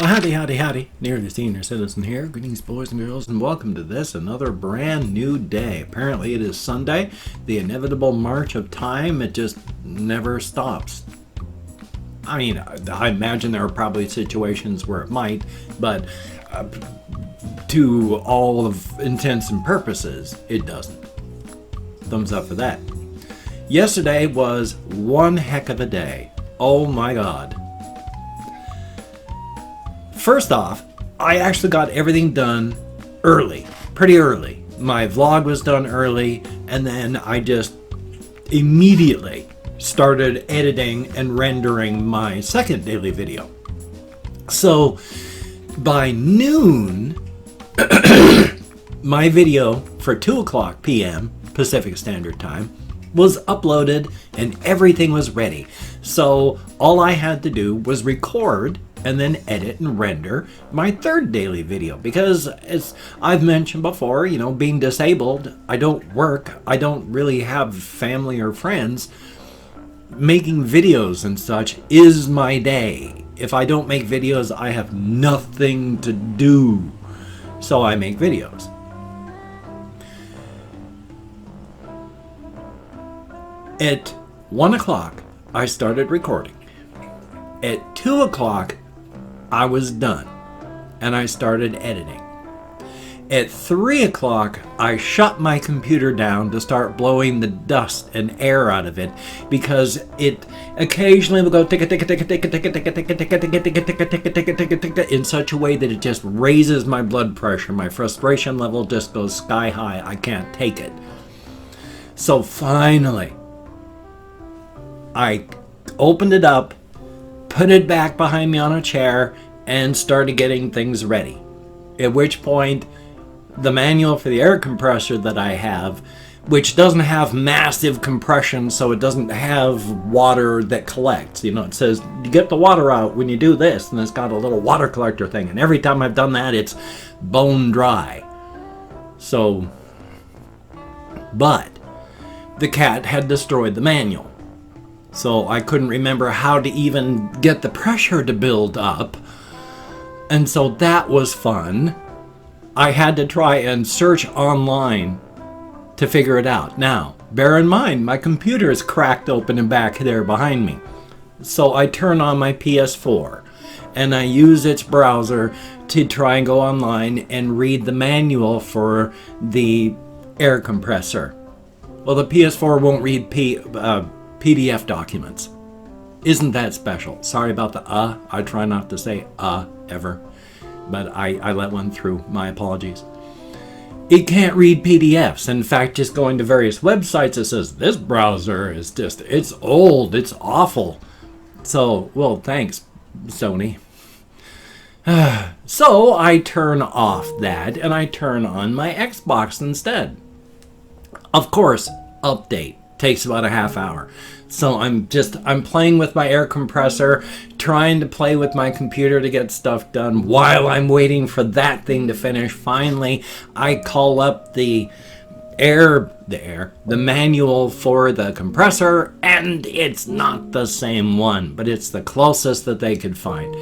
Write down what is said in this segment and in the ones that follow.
Well, howdy, Nearly Senior Citizen here. Greetings, boys and girls, and welcome to this, another brand new day. Apparently it is Sunday, the inevitable march of time. It just never stops. I mean, I imagine there are probably situations where it might, but to all of intents and purposes, it doesn't. Thumbs up for that. Yesterday was one heck of a day. Oh my God. First off, I actually got everything done early, pretty early. My vlog was done early, and then I just immediately started editing and rendering my second daily video. So by noon, my video for 2:00 p.m. Pacific Standard Time was uploaded and everything was ready. So all I had to do was record and then edit and render my third daily video, because as I've mentioned before, you know, being disabled, I don't work, I don't really have family or friends. Making videos and such is my day. If I don't make videos, I have nothing to do. So I make videos. At 1 o'clock, I started recording. At 2 o'clock, I was done, and I started editing. At 3 o'clock, I shut my computer down to start blowing the dust and air out of it, because it occasionally will go ticka ticka ticka ticka ticka ticka ticka ticka ticka ticka ticka ticka ticka ticka ticka in such a way that it just raises my blood pressure. My frustration level just goes sky high. I can't take it. So finally, I opened it up, put it back behind me on a chair, and started getting things ready. At which point, the manual for the air compressor that I have, which doesn't have massive compression, so it doesn't have water that collects. You know, it says you get the water out when you do this, and it's got a little water collector thing. And every time I've done that, it's bone dry. So, but the cat had destroyed the manual. So I couldn't remember how to even get the pressure to build up. And so that was fun. I had to try and search online to figure it out. Now, bear in mind, my computer is cracked open and back there behind me. So I turn on my PS4 and I use its browser to try and go online and read the manual for the air compressor. Well, the PS4 won't read PDF documents. Isn't that special? Sorry about the I try not to say ever, but I let one through. My apologies. It can't read PDFs. In fact, just going to various websites, it says this browser is just, it's old, it's awful. So, well, thanks, Sony. So I turn off that and I turn on my Xbox instead. Of course, update takes about a half hour. So I'm playing with my air compressor, trying to play with my computer to get stuff done while I'm waiting for that thing to finish. Finally, I call up the manual for the compressor, and it's not the same one, but it's the closest that they could find.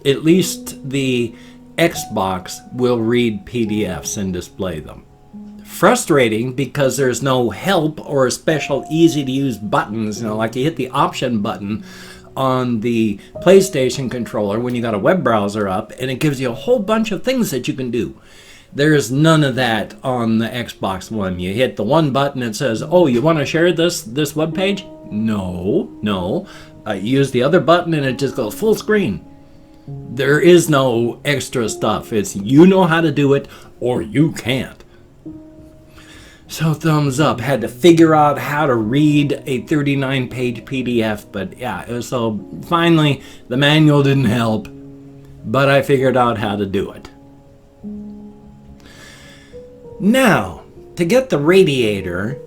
At least the Xbox will read PDFs and display them. Frustrating because there's no help or special easy to use buttons, you know, like you hit the option button on the PlayStation controller when you got a web browser up and it gives you a whole bunch of things that you can do. There's none of that on the Xbox One. You hit the one button, it says, oh, you want to share this web page? No. You use the other button and it just goes full screen. There is no extra stuff. It's you know how to do it or you can't. So thumbs up. Had to figure out how to read a 39-page PDF, but yeah, so finally the manual didn't help, but I figured out how to do it. Now, to get the radiator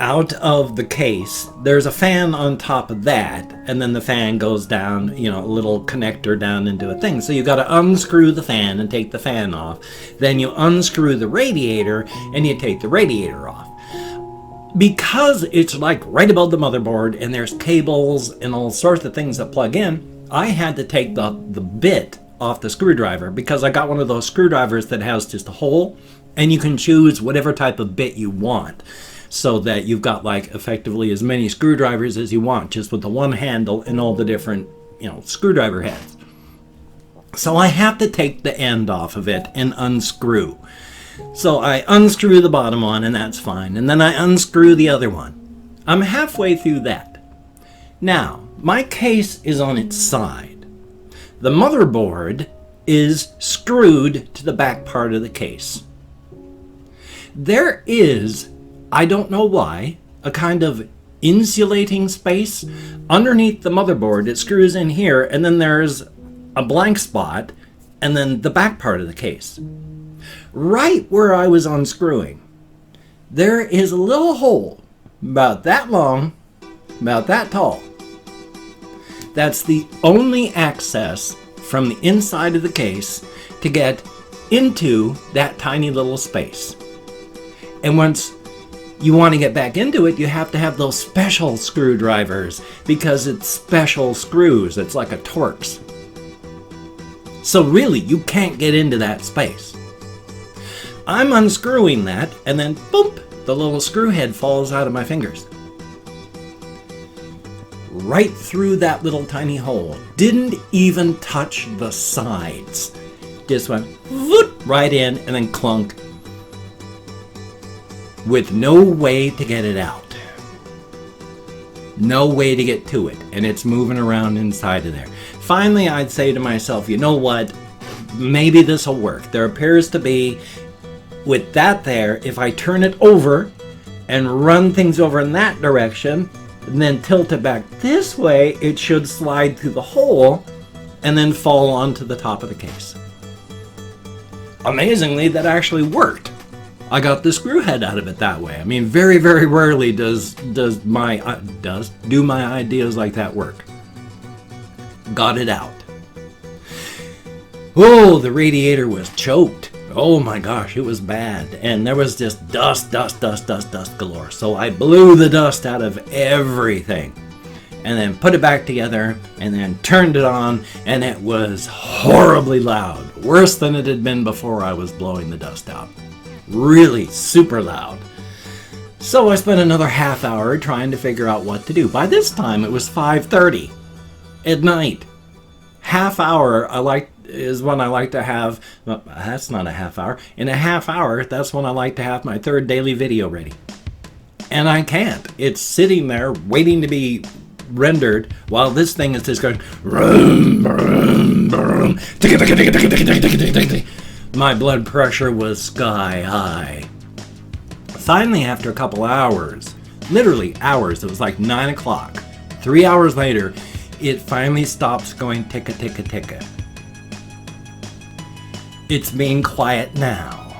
out of the case. There's a fan on top of that, and then the fan goes down, you know, a little connector down into a thing. So you got to unscrew the fan and take the fan off. Then you unscrew the radiator and you take the radiator off. Because it's like right above the motherboard and there's cables and all sorts of things that plug in, I had to take the bit off the screwdriver, because I got one of those screwdrivers that has just a hole, and you can choose whatever type of bit you want, so that you've got like effectively as many screwdrivers as you want, just with the one handle and all the different, you know, screwdriver heads. So I have to take the end off of it and unscrew. So I unscrew the bottom one, and that's fine. And then I unscrew the other one. I'm halfway through that. Now, my case is on its side. The motherboard is screwed to the back part of the case. There is, I don't know why, a kind of insulating space underneath the motherboard. It screws in here, and then there's a blank spot, and then the back part of the case. Right where I was unscrewing, there is a little hole about that long, about that tall. That's the only access from the inside of the case to get into that tiny little space. And once you want to get back into it, you have to have those special screwdrivers, because it's special screws. It's like a Torx. So really, you can't get into that space. I'm unscrewing that, and then boop, the little screw head falls out of my fingers. Right through that little tiny hole. Didn't even touch the sides. Just went whoop, right in, and then clunk. With no way to get it out. No way to get to it. And it's moving around inside of there. Finally, I'd say to myself, you know what? Maybe this will work. There appears to be, with that there, if I turn it over and run things over in that direction, and then tilt it back this way, it should slide through the hole and then fall onto the top of the case. Amazingly, that actually worked. I got the screw head out of it that way. I mean, very, very rarely do my ideas like that work. Got it out. Oh, the radiator was choked. Oh my gosh, it was bad. And there was just dust galore. So I blew the dust out of everything. And then put it back together, and then turned it on, and it was horribly loud. Worse than it had been before I was blowing the dust out. Really super loud. So I spent another half hour trying to figure out what to do. By this time it was 5:30 at night. Half hour is when I like to have, well, that's not a half hour. In a half hour, that's when I like to have my third daily video ready. And I can't. It's sitting there waiting to be rendered while this thing is just going vroom, vroom, vroom. My blood pressure was sky high. Finally, after a couple hours, literally hours, it was like 9 o'clock. 3 hours later, it finally stops going ticka ticka ticka. It's being quiet now.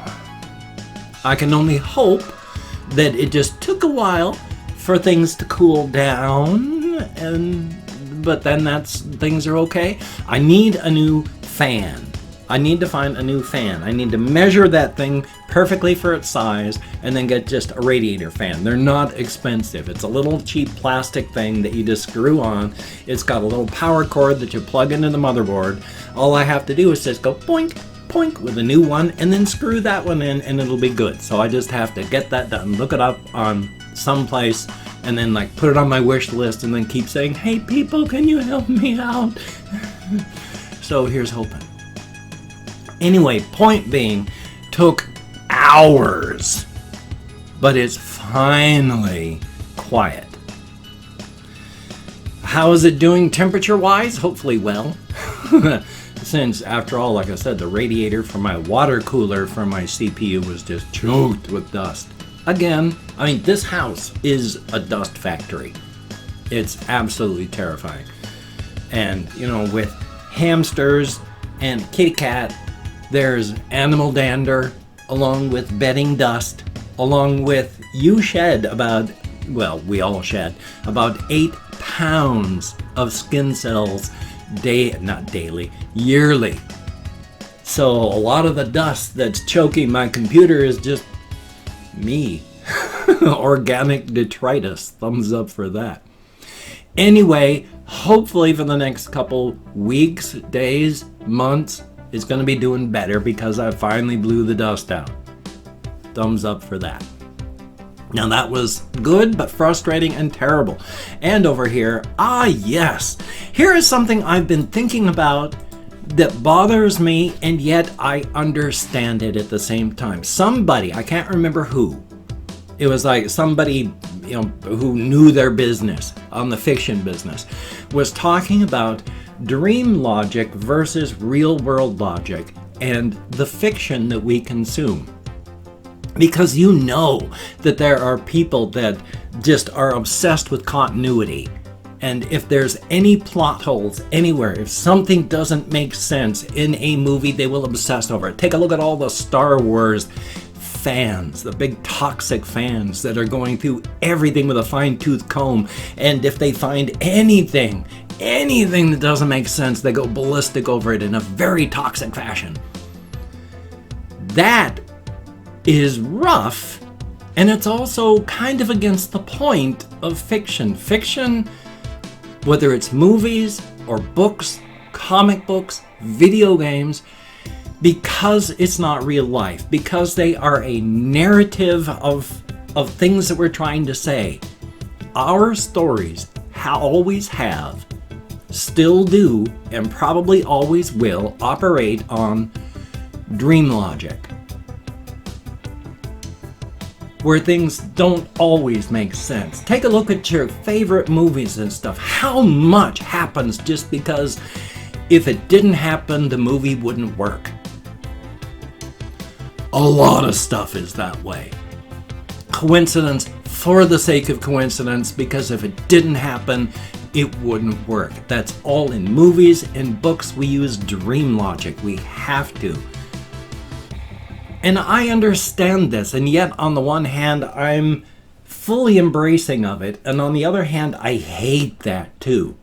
I can only hope that it just took a while for things to cool down, but then things are okay. I need a new fan. I need to find a new fan. I need to measure that thing perfectly for its size and then get just a radiator fan. They're not expensive. It's a little cheap plastic thing that you just screw on. It's got a little power cord that you plug into the motherboard. All I have to do is just go boink, boink with a new one, and then screw that one in, and it'll be good. So I just have to get that done, look it up on someplace, and then like put it on my wish list, and then keep saying, hey people, can you help me out? So here's hoping. Anyway, point being, took hours, but it's finally quiet. How is it doing temperature-wise? Hopefully well. Since, after all, like I said, the radiator for my water cooler for my CPU was just choked with dust. Again, I mean, this house is a dust factory. It's absolutely terrifying. And, you know, with hamsters and kitty cat, there's animal dander, along with bedding dust, along with you shed about well, we all shed about 8 pounds of skin cells yearly. So a lot of the dust that's choking my computer is just me. Organic detritus. Thumbs up for that. Anyway, hopefully for the next couple weeks, days, months, it's going to be doing better because I finally blew the dust out. Thumbs up for that. Now that was good, but frustrating and terrible. And over here, yes, here is something I've been thinking about that bothers me, and yet I understand it at the same time. Somebody, I can't remember who, it was like somebody, who knew their business on the fiction business, was talking about dream logic versus real world logic and the fiction that we consume. Because that there are people that just are obsessed with continuity. And if there's any plot holes anywhere, if something doesn't make sense in a movie, they will obsess over it. Take a look at all the Star Wars fans, the big toxic fans that are going through everything with a fine-tooth comb. And if they find anything that doesn't make sense, they go ballistic over it in a very toxic fashion. That is rough, and it's also kind of against the point of fiction. Fiction, whether it's movies or books, comic books, video games, because it's not real life, because they are a narrative of things that we're trying to say. Our stories always have, still do, and probably always will operate on dream logic, where things don't always make sense. Take a look at your favorite movies and stuff. How much happens just because if it didn't happen, the movie wouldn't work? A lot of stuff is that way. Coincidence for the sake of coincidence, because if it didn't happen, it wouldn't work. That's all in movies and books. We use dream logic. We have to. And I understand this, and yet on the one hand, I'm fully embracing of it, and on the other hand, I hate that too.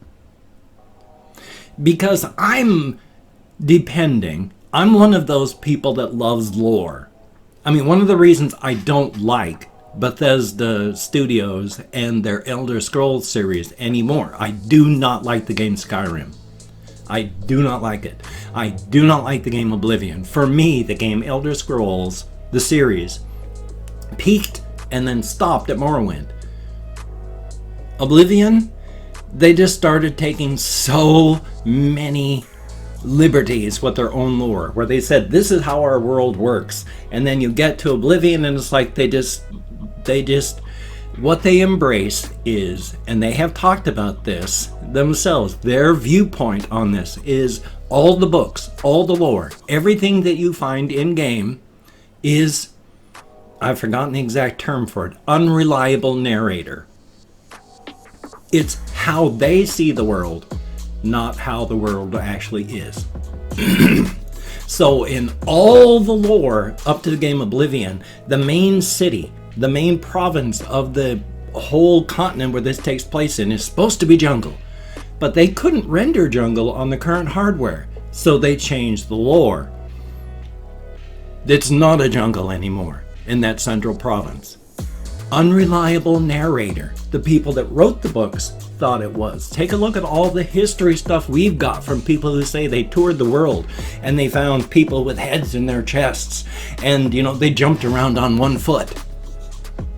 Because I'm one of those people that loves lore. I mean, one of the reasons I don't like Bethesda Studios and their Elder Scrolls series anymore, I do not like the game Skyrim. I do not like it. I do not like the game Oblivion. For me, the game Elder Scrolls, the series, peaked and then stopped at Morrowind. Oblivion, they just started taking so many liberties with their own lore, where they said, this is how our world works. And then you get to Oblivion and it's like they just what they embrace is, and they have talked about this themselves, their viewpoint on this is all the books, all the lore, everything that you find in game is, I've forgotten the exact term for it, unreliable narrator. It's how they see the world, not how the world actually is. So in all the lore up to the game Oblivion, the main city, the main province of the whole continent where this takes place in is supposed to be jungle. But they couldn't render jungle on the current hardware, so they changed the lore. It's not a jungle anymore in that central province. Unreliable narrator. The people that wrote the books thought it was. Take a look at all the history stuff we've got from people who say they toured the world and they found people with heads in their chests and, they jumped around on one foot.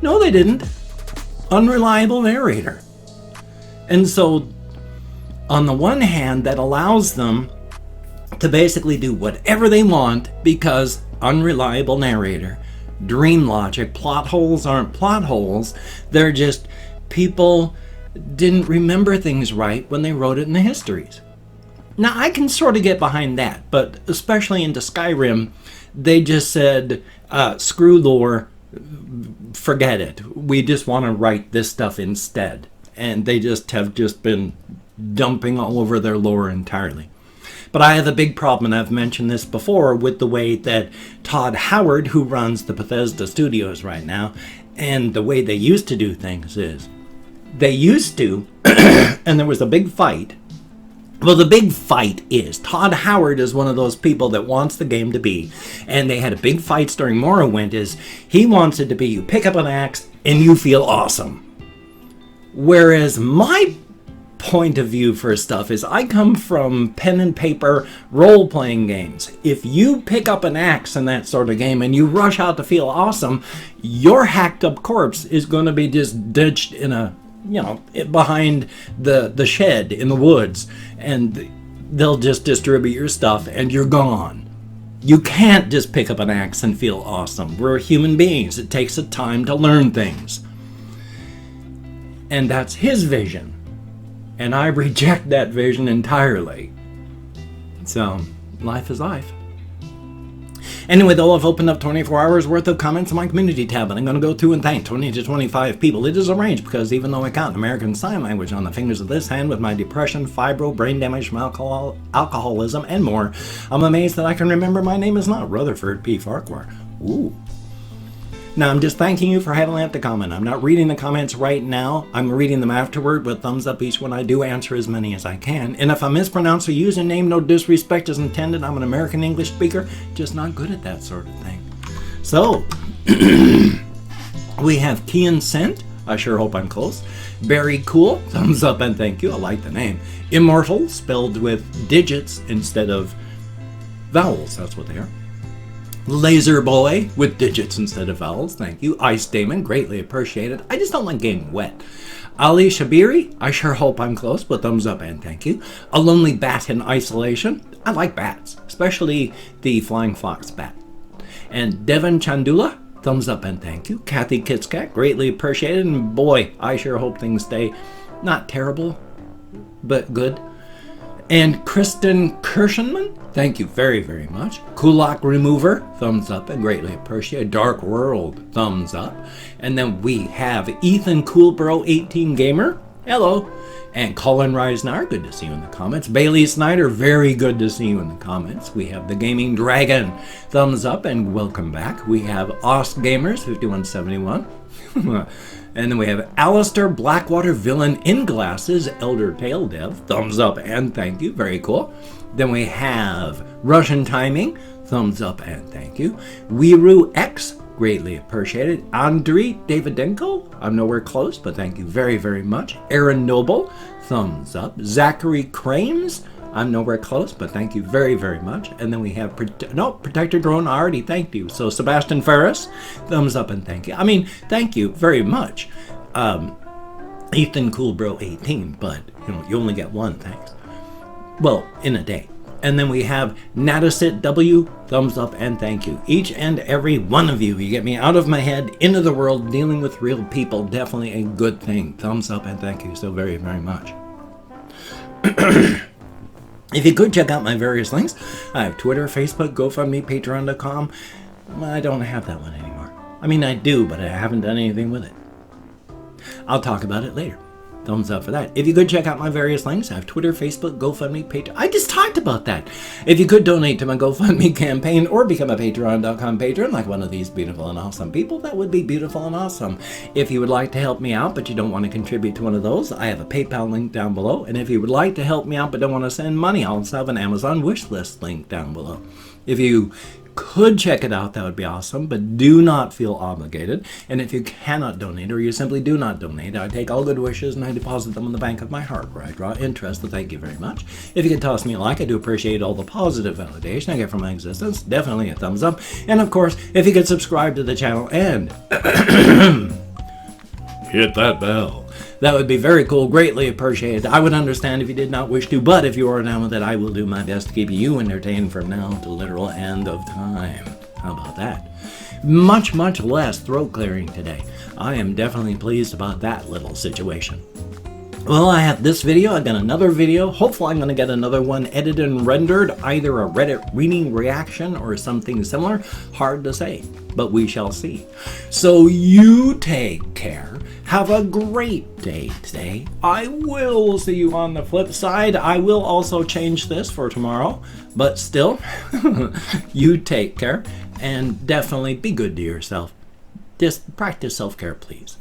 No, they didn't. Unreliable narrator. And so, on the one hand, that allows them to basically do whatever they want because unreliable narrator. Dream logic. Plot holes aren't plot holes. They're just people didn't remember things right when they wrote it in the histories. Now, I can sort of get behind that, but especially into Skyrim, they just said, screw lore, forget it. We just want to write this stuff instead. And they just have been dumping all over their lore entirely. But I have a big problem, and I've mentioned this before, with the way that Todd Howard, who runs the Bethesda Studios right now, And the way they used to do things is, they used to, and there was a big fight. Well, the big fight is, Todd Howard is one of those people that wants the game to be, and they had a big fight during Morrowind, is he wants it to be, you pick up an axe and you feel awesome. Whereas my point of view for stuff is, I come from pen and paper role-playing games. If you pick up an axe in that sort of game and you rush out to feel awesome, your hacked up corpse is going to be just ditched in a, behind the shed in the woods, and they'll just distribute your stuff and you're gone. You can't just pick up an axe and feel awesome. We're human beings. It takes a time to learn things. And that's his vision. And I reject that vision entirely. So, life is life. Anyway, though, I've opened up 24 hours worth of comments in my community tab, and I'm going to go through and thank 20 to 25 people. It is arranged because even though I count American Sign Language on the fingers of this hand with my depression, fibro, brain damage from alcoholism, and more, I'm amazed that I can remember my name is not Rutherford P. Farquhar. Ooh. Now, I'm just thanking you for having left a comment. I'm not reading the comments right now. I'm reading them afterward with thumbs up each one. I do answer as many as I can. And if I mispronounce a username, no disrespect is intended. I'm an American English speaker, just not good at that sort of thing. So, we have Key and Scent. I sure hope I'm close. Very cool. Thumbs up and thank you. I like the name. Immortal, spelled with digits instead of vowels. That's what they are. Laser Boy with digits instead of vowels, thank you. Ice Damon, greatly appreciated. I just don't like getting wet. Ali Shabiri, I sure hope I'm close, but thumbs up and thank you. A Lonely Bat in Isolation, I like bats, especially the Flying Fox bat. And Devon Chandula, thumbs up and thank you. Kathy Kitskat, greatly appreciated, and boy, I sure hope things stay not terrible, but good. And Kristen Kirschenman, thank you very, very much. Kulak Remover, thumbs up and greatly appreciated. Dark World, thumbs up. And then we have Ethan Coolbro 18 Gamer, hello. And Colin Reisner, good to see you in the comments. Bailey Snyder, very good to see you in the comments. We have The Gaming Dragon, thumbs up and welcome back. We have Ost Gamers, 5171. And then we have Alistair Blackwater Villain in Glasses, Elder Tail Dev, thumbs up and thank you, very cool. Then we have Russian Timing, thumbs up and thank you. Weeru X, greatly appreciated. Andriy Davidenko, I'm nowhere close, but thank you very, very much. Aaron Noble, thumbs up. Zachary Crames, I'm nowhere close, but thank you very, very much. And then we have, Protector Drone, I already thanked you. So Sebastian Ferris, thumbs up and thank you. I mean, thank you very much. Ethan Coolbro 18, but you only get one thanks. Well, in a day. And then we have Natasit W, thumbs up and thank you. Each and every one of you. You get me out of my head, into the world, dealing with real people. Definitely a good thing. Thumbs up and thank you so very, very much. If you could check out my various links, I have Twitter, Facebook, GoFundMe, Patreon.com. I don't have that one anymore. I mean, I do, but I haven't done anything with it. I'll talk about it later. Thumbs up for that. If you could check out my various links, I have Twitter, Facebook, GoFundMe, Patreon. I just talked about that. If you could donate to my GoFundMe campaign or become a Patreon.com patron like one of these beautiful and awesome people, that would be beautiful and awesome. If you would like to help me out, but you don't want to contribute to one of those, I have a PayPal link down below. And if you would like to help me out, but don't want to send money, I'll also have an Amazon wish list link down below. If you could check it out, that would be awesome, but do not feel obligated. And if you cannot donate, or you simply do not donate, I take all good wishes and I deposit them in the bank of my heart, where I draw interest. So thank you very much. If you could toss me a like, I do appreciate all the positive validation I get from my existence. Definitely a thumbs up. And of course, if you could subscribe to the channel and hit that bell, that would be very cool, greatly appreciated. I would understand if you did not wish to, but if you are down with it, I will do my best to keep you entertained from now to literal end of time. How about that? Much, much less throat clearing today. I am definitely pleased about that little situation. Well, I have this video, I've got another video. Hopefully I'm going to get another one edited and rendered, either a Reddit reading reaction or something similar. Hard to say, but we shall see. So you take care. Have a great day today. I will see you on the flip side. I will also change this for tomorrow, but still, you take care and definitely be good to yourself. Just practice self-care, please.